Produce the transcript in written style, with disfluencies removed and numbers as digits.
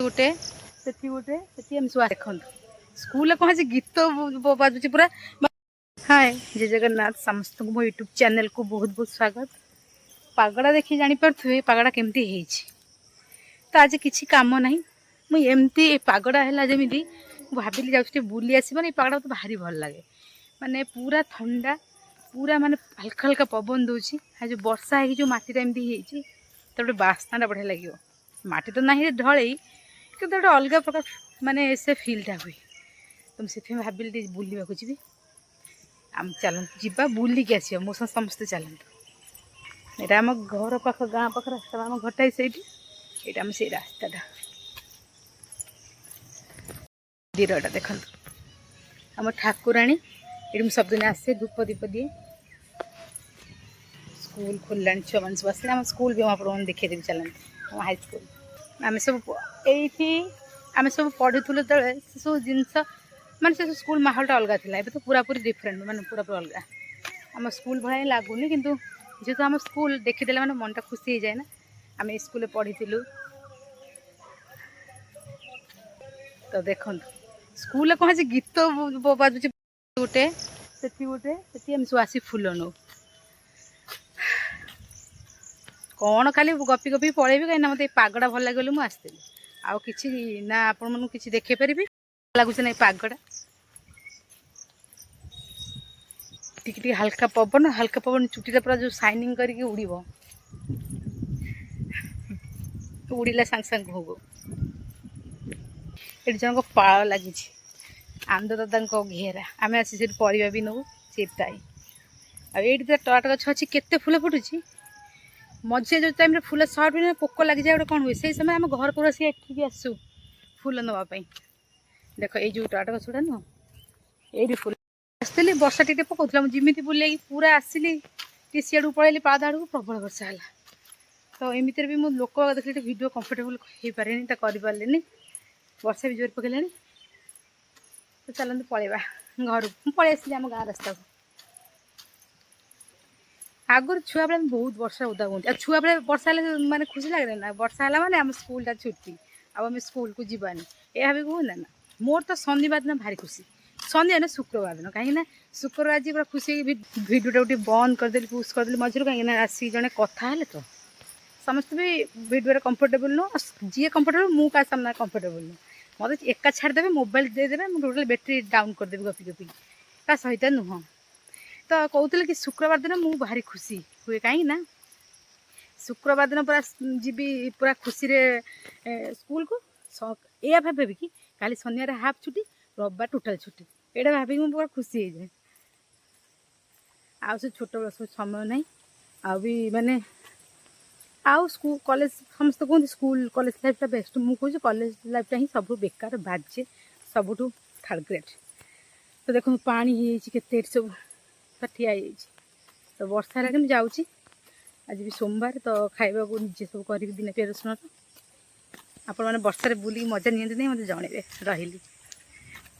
गोटे से देख स्कूल कौन गीत बाजुची पूरा। हाय जय जगन्नाथ समस्त मो यूट्यूब चैनल को बहुत बहुत स्वागत। पागड़ा देखी जानीपे पागड़ा केमती है तो आज किसी कम ना मुझे पागड़ा है जमी भाविली जाऊँ बुली आस ये पागड़ा तो भारी भल लगे माने पूरा ठंडा पूरा माने हल्का हल्का पवन दूची जो वर्षा है जो मटीटा एमती तो गोटे बास्नाटा बढ़िया लगे मटी तो ना ढल कि गोटे अलग प्रकार माने से फिल्टा हुए तो मुझे भाविली बुलवाक जी आम चलत जा बुलिक आस मो समस्ते चलतु यहाँ आम घर पाख गाँ पाख रास्ता आम घरटा से आम से रास्ताटा मंदिरटा देखो आम ठाकुराणी ये सबदिन आसे धूप दीप दिए स्कूल खोलला छुआ मान सब आसे स्कूल भी आप देखी देवी चलते हाई स्कूल आम सब ये आम सब पढ़ुलु जो सब जिनस माने से स्कूल माहौलटा अलग था तो पूरा पूरी डिफरेंट माने पूरा पूरा अलग आम स्कूल भाई लगुनि किंतु जेहेतु आम स्कूल देखीदे माने मनटा खुशी हो जाए ना आम स्कूल पढ़ी तो देख स्कूल कौन गीत बाजुची गोटे से सब आसी फूल नौ कौन खाली गपी गपी पलैबी कहीं मत पागड़ा भल लगे मुझे आसती आउ कि ना आपण मन कि देखे पारि लगुच ना पागड़ा टिके हल्का पवन चुटीटा पूरा जो शाइनिंग करके उड़ उड़ीला सांग सांग हो ये जन पाल लगी आंद दादा घेरा आम आसी परिवा भी नौ सेटाई आई टमाटो गछ अच्छी केते फूल फुटुची मझे जो टाइम फूल सर्ट भी पोक लग जाए गोटे कौन हुए से समय आम घर पर आसी एठिक आसू फूल नापी देख ये जो टमाटो गछटा नुह ये फूल आसती वर्षा टे पकाला मुझे बुले पूरा आसली टे सीआड़ पलैली पाद आड़ को प्रबल वर्षा है तो एमती भी मुझे लोक देखिए वीडियो कंफर्टेबल हो पारे करें वर्षा भी जोर पकड़ा तो चलते पलैबा घर पलि आसली आम गाँ रास्ता को आगर छुआ बेले बहुत वर्षा उदा हूँ छुआ बेले वर्षा माने खुशी लगे ना वर्षा है माने आम स्कूलटा छुट्टी आम स्कूल को जीवानी यह भी कहना ना मोर तो शनिवार दिन भारी खुशी शनिवार ना शुक्रवार दिन कहीं शुक्रवार आज पूरा खुशी भिडियोटा गोटे बंद करदेली पुश करदेली मझे कहीं आसिक जड़े कथा है तो समस्त भी भिडियो कंफर्टेबल नुह जी कंफर्टेबल मु का सामना कंफर्टेबल नुह मत एका छाड़देवे मोबाइल देदेवे मुझे टोटाल बैटेरी डाउन करदेवी गपी गपी का सहित नुह तो कहते कि शुक्रवार दिन मुझे भारी खुशी हुए कहीं शुक्रवार दिन पूरा जीवी पूरा खुशी स्कूल को या भावे कि काली शनिवार हाफ छुट्टी रविवार टोटाल छुट्टी यहाँ भाविक मुझे पूरा खुशी हो जाए आउ से छोट बड़ सब समय ना आ भी माने आउ स्कूल कॉलेज समस्त कहते स्कूल कॉलेज लाइफटा बेस्ट मुझे कहूँ कॉलेज लाइफटा ही सब बेकार बाजे सबुठ थर्ड ग्रेड तो देखो पानी के सब ठिया तो वर्षा है मुझे जाऊँगी आज भी सोमवार तो खाइबा को निजे सब करी बिना पियाज रसुण आपण मैंने वर्षा बुलिक मजा नियंती नहीं मत जनइबे रही।